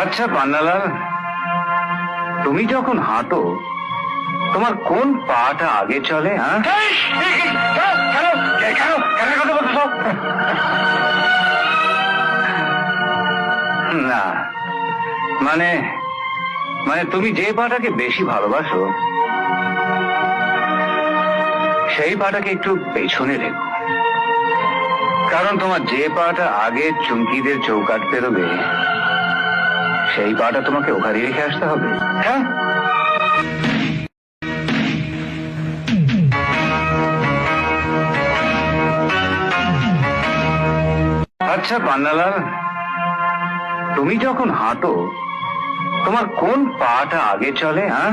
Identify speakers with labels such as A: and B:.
A: আচ্ছা পান্নালাল, তুমি যখন হাঁটো তোমার কোন পাটা আগে চলে? হ্যাঁ, না মানে মানে তুমি যে পাটাকে বেশি ভালোবাসো সেই পাটাকে একটু পেছনে রেখো, কারণ তোমার যে পাটা আগে চুমকিদের চৌকাট পেরোবে সেই পাটা তোমাকে ওখানে রেখে আসতে হবে। হ্যাঁ, আচ্ছা পান্নালাল, তুমি যখন হাঁটো তোমার কোন পাটা আগে চলে? হ্যাঁ,